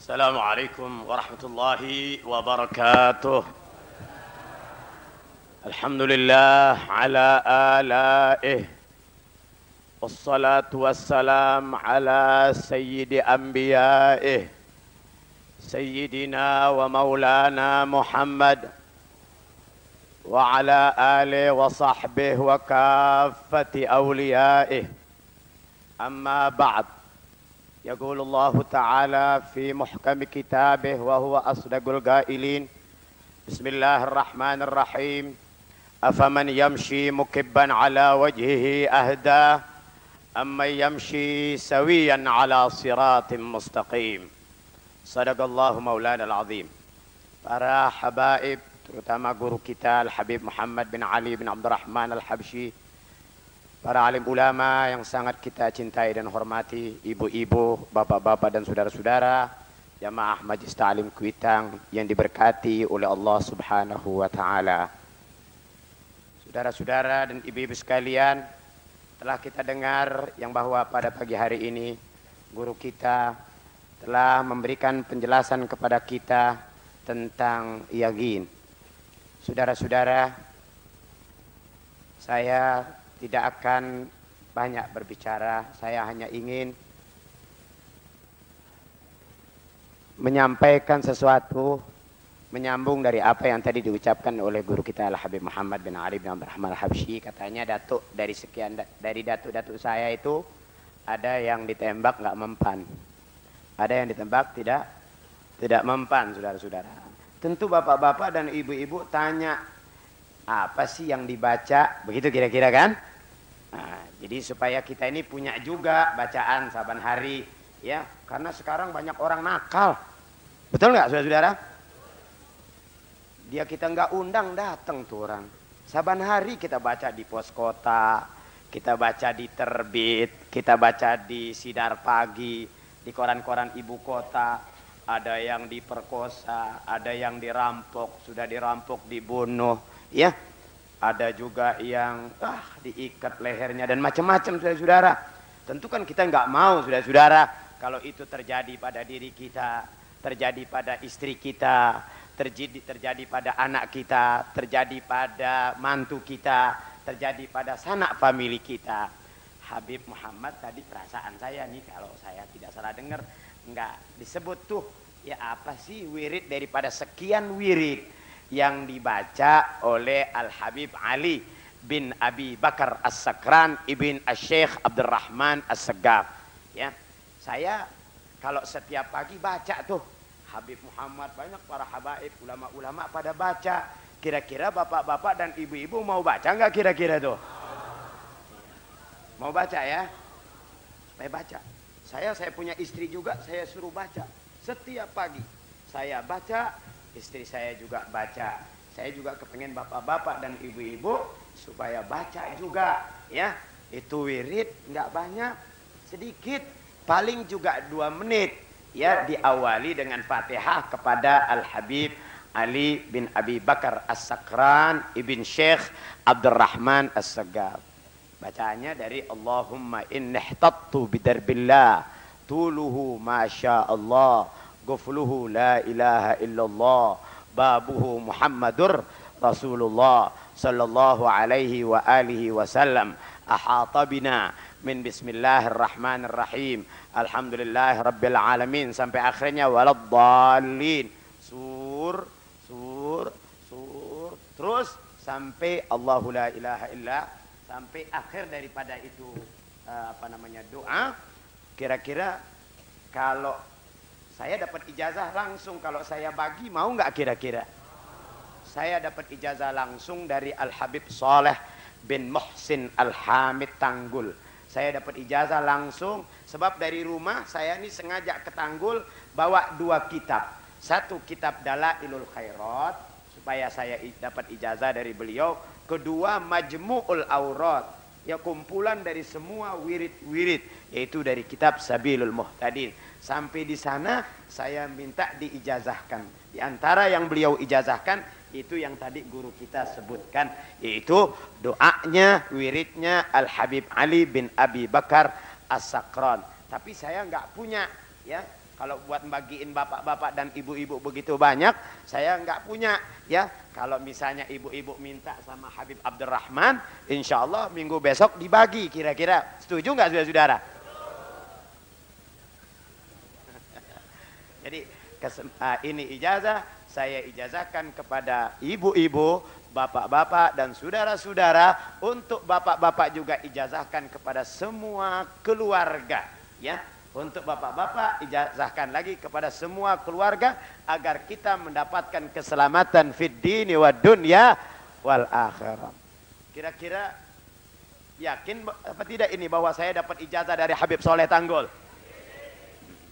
Assalamualaikum warahmatullahi wabarakatuh. Alhamdulillah ala alaih. Wassalatu wassalam ala sayyidi anbiyaih. Sayyidina wa maulana Muhammad. Wa ala alihi wa sahbihi wa kaffati awliyaih. Amma ba'd. يقول الله تعالى في محكم كتابه وهو أصدق القائلين بسم الله الرحمن الرحيم أفمن يمشي مكبا على وجهه أهدى أمن يمشي سويا على صراط مستقيم صدق الله مولانا العظيم. Para habaib, terutama guru kita Al-Habib Muhammad bin Ali bin Abdurrahman Al-Habsyi, para alim ulama yang sangat kita cintai dan hormati, ibu-ibu, bapak-bapak dan saudara-saudara, jamaah Majlis Ta'lim Kuitang yang diberkati oleh Allah Subhanahu wa taala. Saudara-saudara dan ibu-ibu sekalian, telah kita dengar yang bahwa pada pagi hari ini guru kita telah memberikan penjelasan kepada kita tentang yakin. Saudara-saudara, saya tidak akan banyak berbicara, saya hanya ingin menyampaikan sesuatu menyambung dari apa yang tadi diucapkan oleh guru kita Al-Habib Muhammad bin Ali bin Abdurrahman Al-Habsyi. Katanya datuk dari sekian dari datuk-datuk saya itu ada yang ditembak nggak mempan, ada yang ditembak tidak mempan. Saudara-saudara, tentu bapak-bapak dan ibu-ibu tanya apa sih yang dibaca, begitu kira-kira kan? Nah, jadi supaya kita ini punya juga bacaan saban hari, ya, karena sekarang banyak orang nakal, betul nggak saudara-saudara? Dia kita nggak undang datang tuh orang. Saban hari kita baca di pos kota, kita baca di terbit, kita baca di Sinar Pagi, di koran-koran ibu kota. Ada yang diperkosa, ada yang dirampok, sudah dirampok dibunuh, ya. Ada juga yang diikat lehernya dan macam-macam, saudara-saudara. Tentu kan kita nggak mau, saudara-saudara, kalau itu terjadi pada diri kita, terjadi pada istri kita, terjadi pada anak kita, terjadi pada mantu kita, terjadi pada sanak famili kita. Habib Muhammad tadi, perasaan saya nih, kalau saya tidak salah dengar, nggak disebut tuh ya apa sih wirid daripada sekian wirid yang dibaca oleh Al-Habib Ali bin Abi Bakar As-Sakran ibn Asy-Syaikh Abdurrahman As-Saggaf. Ya, saya kalau setiap pagi baca tuh Habib Muhammad, banyak para habaib, ulama-ulama pada baca. Kira-kira bapak-bapak dan ibu-ibu mau baca nggak kira-kira tuh? Mau baca ya? Saya baca. Saya punya istri juga, saya suruh baca setiap pagi. Saya baca. Istri saya juga baca. Saya juga kepengen bapak-bapak dan ibu-ibu supaya baca juga, ya. Itu wirid nggak banyak, sedikit, paling juga 2 menit, ya, diawali dengan Fatihah kepada Al-Habib Ali bin Abi Bakar As-Sakran ibn Syekh Abdurrahman As-Saggaf. Bacaannya dari Allahumma inni ihtattu bidarbillah tuluhu masya Allah Gufluhu la ilaha illallah babuhu Muhammadur Rasulullah sallallahu alaihi wa alihi wasallam ahata bina min bismillahirrahmanirrahim alhamdulillah rabbil alamin sampai akhirnya waladdallin sur terus sampai Allahu la ilaha illa sampai akhir daripada itu doa. Kira-kira kalau saya dapat ijazah langsung, kalau saya bagi mau nggak kira-kira? Saya dapat ijazah langsung dari Al-Habib Saleh bin Muhsin Al-Hamid Tanggul. Saya dapat ijazah langsung sebab dari rumah saya ini sengaja ke Tanggul bawa 2 kitab. Satu kitab Dalailul Khairat supaya saya dapat ijazah dari beliau. Kedua Majmu'ul Aurat ya kumpulan dari semua wirid-wirid, yaitu dari kitab Sabilul Muhtadin. Sampai di sana saya minta diijazahkan. Di antara yang beliau ijazahkan itu yang tadi guru kita sebutkan, yaitu doanya, wiridnya Al Habib Ali bin Abi Bakar As-Sakran. Tapi saya nggak punya, ya. Kalau buat bagiin bapak-bapak dan ibu-ibu begitu banyak, saya nggak punya, ya. Kalau misalnya ibu-ibu minta sama Habib Abdurrahman, insya Allah minggu besok dibagi. Kira-kira setuju nggak saudara-saudara? Jadi ini ijazah, saya ijazahkan kepada ibu-ibu, bapak-bapak dan saudara-saudara. Untuk bapak-bapak juga ijazahkan kepada semua keluarga, ya. Untuk bapak-bapak ijazahkan lagi kepada semua keluarga agar kita mendapatkan keselamatan fid dini wad dunya wal akhirah. Kira-kira yakin apa tidak ini bahwa saya dapat ijazah dari Habib Soleh Tanggul?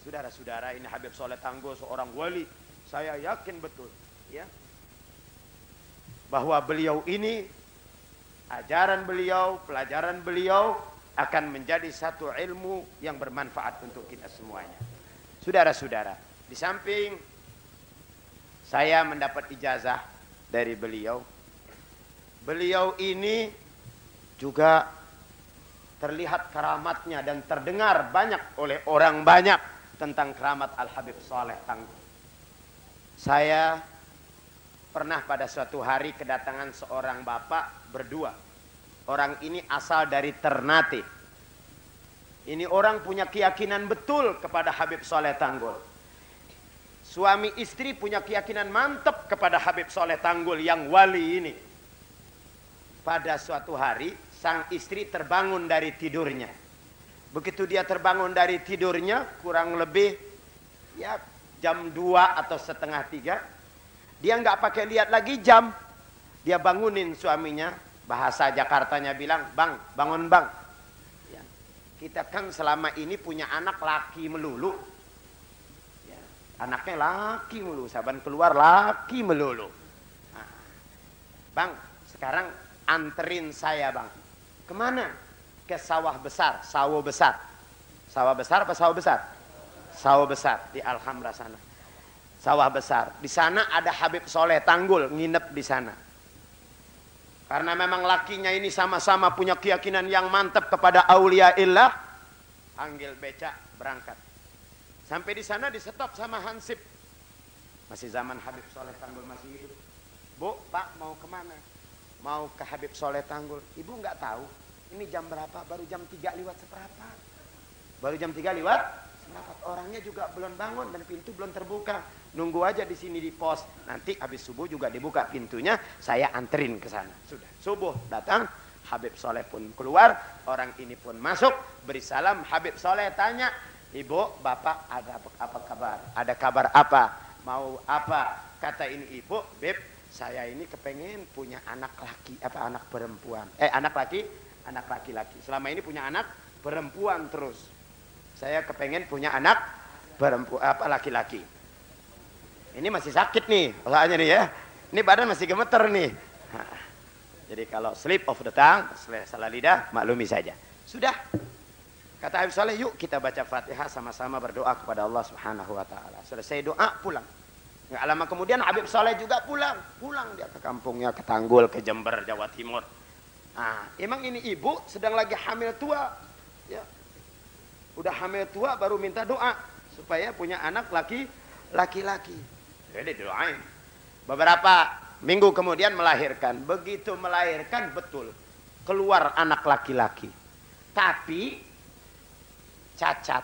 Saudara-saudara, ini Habib Soleh Tanggul seorang wali. Saya yakin betul, ya, bahwa beliau ini, ajaran beliau, pelajaran beliau akan menjadi satu ilmu yang bermanfaat untuk kita semuanya. Saudara-saudara, di samping saya mendapat ijazah dari beliau, beliau ini juga terlihat keramatnya dan terdengar banyak oleh orang banyak tentang keramat Al-Habib Soleh Tanggul. Saya pernah pada suatu hari kedatangan seorang bapak berdua. Orang ini asal dari Ternate. Ini orang punya keyakinan betul kepada Habib Soleh Tanggul. Suami istri punya keyakinan mantap kepada Habib Soleh Tanggul yang wali ini. Pada suatu hari, sang istri terbangun dari tidurnya. Begitu dia terbangun dari tidurnya, kurang lebih ya jam 2 atau setengah 3. Dia nggak pakai lihat lagi jam. Dia bangunin suaminya. Bahasa Jakartanya bilang, bang, bangun bang. Ya. Kita kan selama ini punya anak laki melulu. Ya. Anaknya laki melulu, saban keluar laki melulu. Nah. Bang, sekarang anterin saya bang. Kemana? Ke sawah besar, sawah besar. Sawah besar apa sawah besar? Sawah besar di Alhamra sana. Sawah besar. Di sana ada Habib Soleh Tanggul nginep di sana. Karena memang lakinya ini sama-sama punya keyakinan yang mantap kepada aulia illah, panggil becak berangkat. Sampai di sana disetop sama Hansip. Masih zaman Habib Soleh Tanggul masih hidup. Bu, Pak mau kemana? Mau ke Habib Soleh Tanggul. Ibu nggak tahu. Ini jam berapa? Baru jam 3 lewat seperempat. Baru jam 3 lewat seperempat. Orangnya juga belum bangun dan pintu belum terbuka. Nunggu aja di sini di pos. Nanti habis subuh juga dibuka pintunya, saya anterin ke sana. Sudah. Subuh datang, Habib Soleh pun keluar, orang ini pun masuk, beri salam. Habib Soleh tanya, "Ibu, Bapak ada apa kabar? Ada kabar apa? Mau apa?" Kata ini ibu, "Beb, saya ini kepengen punya anak laki, anak perempuan. Anak laki-laki. Selama ini punya anak perempuan terus. Saya kepengen punya anak perempuan laki-laki." Ini masih sakit nih, soalnya nih ya. Ini badan masih gemeter nih. Nah, jadi kalau slip of the tongue, salah lidah, maklumi saja. Sudah. Kata Habib Soleh, yuk kita baca Fatihah sama-sama berdoa kepada Allah Subhanahu wa taala. Selesai doa pulang. Nggak lama kemudian Habib Soleh juga pulang. Pulang dia ke kampungnya, ke Tanggul, ke Jember, Jawa Timur. Nah, emang ini ibu sedang lagi hamil tua. Ya. Udah hamil tua baru minta doa supaya punya anak laki-laki. Jadi doain. Beberapa minggu kemudian melahirkan. Begitu melahirkan betul keluar anak laki-laki. Tapi cacat.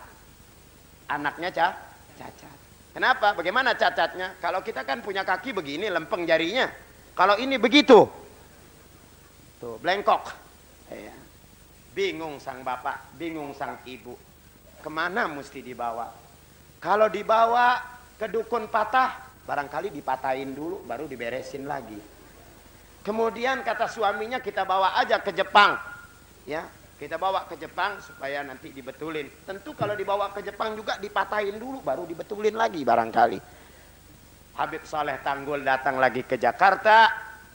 Anaknya cacat. Kenapa? Bagaimana cacatnya? Kalau kita kan punya kaki begini lempeng jarinya. Kalau ini begitu. Tuh, blengkok. Ya. Bingung sang bapak, bingung sang ibu. Kemana mesti dibawa? Kalau dibawa ke dukun patah, barangkali dipatahin dulu baru diberesin lagi. Kemudian kata suaminya, kita bawa aja ke Jepang. Ya, kita bawa ke Jepang supaya nanti dibetulin. Tentu kalau dibawa ke Jepang juga dipatahin dulu baru dibetulin lagi barangkali. Habib Soleh Tanggul datang lagi ke Jakarta.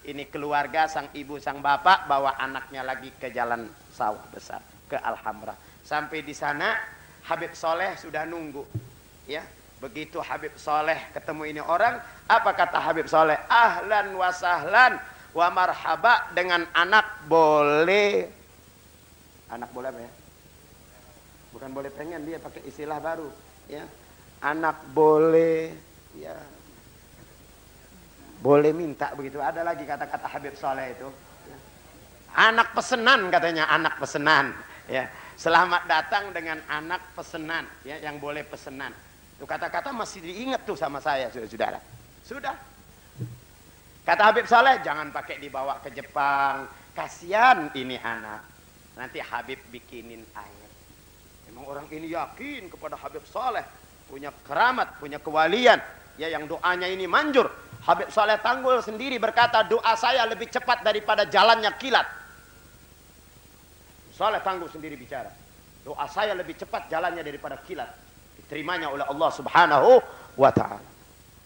Ini keluarga, sang ibu, sang bapak bawa anaknya lagi ke jalan sawah besar ke Al-Hamra. Sampai di sana Habib Soleh sudah nunggu. Ya, begitu Habib Soleh ketemu ini orang, apa kata Habib Soleh? Ahlan wa sahlan wa marhaba, dengan anak boleh. Anak boleh apa ya? Bukan boleh pengen, dia pakai istilah baru. Ya, anak boleh. Ya, boleh minta begitu. Ada lagi kata-kata Habib Soleh itu. Ya. Anak pesenan katanya, anak pesenan. Ya, selamat datang dengan anak pesenan. Ya, yang boleh pesenan. Itu kata-kata masih diingat tuh sama saya, saudara. Sudah. Kata Habib Soleh, jangan pakai dibawa ke Jepang. Kasihan ini anak. Nanti Habib bikinin air. Memang orang ini yakin kepada Habib Soleh. Punya keramat, punya kewalian. Ya, yang doanya ini manjur. Habib Soleh Tanggul sendiri berkata, doa saya lebih cepat daripada jalannya kilat. Soleh Tanggul sendiri bicara. Doa saya lebih cepat jalannya daripada kilat. Diterimanya oleh Allah Subhanahu wa ta'ala.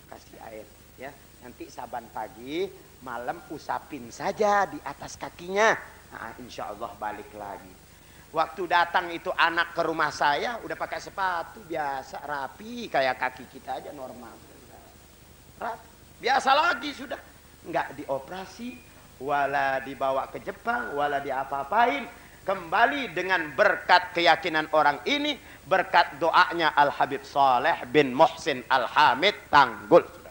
Kasih air. Ya. Nanti saban pagi, malam usapin saja di atas kakinya. Nah, insya Allah balik lagi. Waktu datang itu anak ke rumah saya, udah pakai sepatu biasa, rapi, kayak kaki kita aja normal. Biasa lagi sudah. Nggak dioperasi, wala dibawa ke Jepang, wala diapa-apain. Kembali dengan berkat keyakinan orang ini, berkat doanya Al-Habib Soleh bin Muhsin Al-Hamid Tanggul.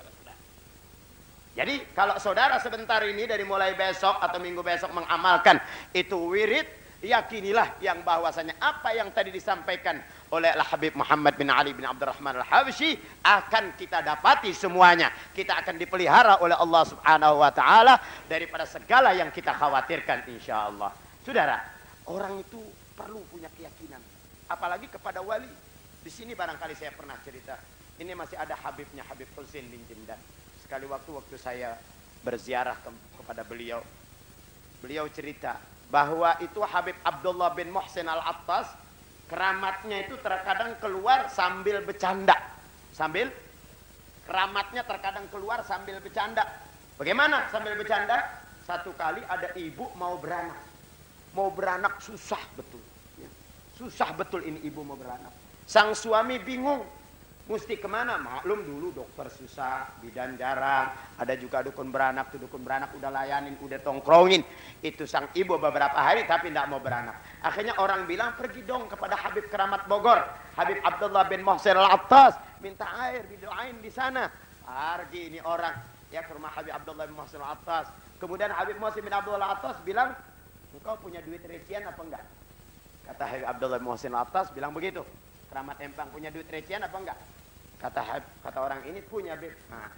Jadi kalau saudara sebentar ini dari mulai besok atau minggu besok mengamalkan itu wirid, yakinilah yang bahwasanya apa yang tadi disampaikan oleh Al-Habib Muhammad bin Ali bin Abdurrahman Al-Habsyi akan kita dapati semuanya. Kita akan dipelihara oleh Allah Subhanahu wa ta'ala daripada segala yang kita khawatirkan insyaallah. Saudara, orang itu perlu punya keyakinan, apalagi kepada wali. Di sini barangkali saya pernah cerita. Ini masih ada Habibnya, Habib Husain bin Jindan. Sekali waktu saya berziarah kepada beliau, beliau cerita bahwa itu Habib Abdullah bin Muhsin Al-Attas, keramatnya itu terkadang keluar sambil bercanda. Keramatnya terkadang keluar sambil bercanda. Bagaimana sambil bercanda? Satu kali ada ibu mau beranak. Mau beranak susah betul. Ya. Susah betul ini ibu mau beranak. Sang suami bingung. Mesti kemana? Maklum dulu dokter susah, bidan jarang. Ada juga dukun beranak. Tuh dukun beranak udah layanin, udah tongkrongin. Itu sang ibu beberapa hari tapi tidak mau beranak. Akhirnya orang bilang pergi dong kepada Habib Keramat Bogor. Habib Abdullah bin Muhsin Al-Attas. Minta air, didoain di sana. Pergi ini orang. Ya ke rumah Habib Abdullah bin Muhsin Al-Attas. Kemudian Habib Muhsin bin Abdullah Al-Attas bilang, engkau punya duit recehan apa enggak? Kata Habib Abdullah bin Muhsin Al-Attas bilang begitu. Keramat Empang punya duit recehan apa enggak? Kata orang ini punya, Beb. Nah,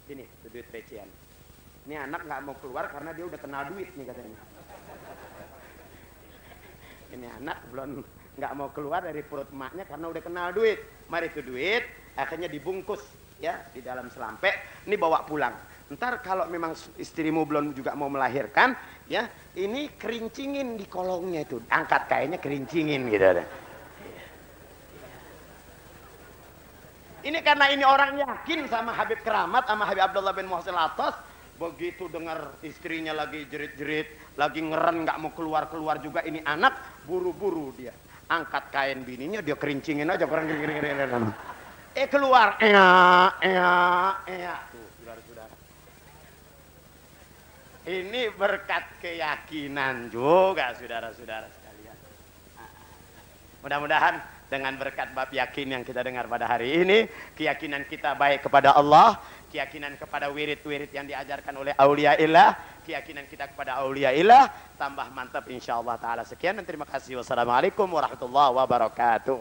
ini duit recehan. Ini anak nggak mau keluar karena dia udah kenal duit nih katanya. Ini anak belum nggak mau keluar dari perut emaknya karena udah kenal duit. Mari itu duit, akhirnya dibungkus ya di dalam selampek. Ini bawa pulang. Ntar kalau memang istrimu belum juga mau melahirkan, ya ini kerincingin di kolongnya itu, angkat kainnya kerincingin gitu. Ini karena ini orang yakin sama Habib Keramat, sama Habib Abdullah bin Muhsin Al-Attas. Begitu dengar istrinya lagi jerit-jerit, lagi ngeren, nggak mau keluar-keluar juga ini anak, buru-buru dia angkat kain bininya, dia kerincingin aja, kering. Keluar, tuh, saudara-saudara. Ini berkat keyakinan juga, saudara-saudara sekalian. Mudah-mudahan dengan berkat bab yakin yang kita dengar pada hari ini, keyakinan kita baik kepada Allah, keyakinan kepada wirid-wirid yang diajarkan oleh auliaillah, keyakinan kita kepada auliaillah tambah mantap insyaallah taala. Sekian dan terima kasih. Wassalamualaikum warahmatullahi wabarakatuh.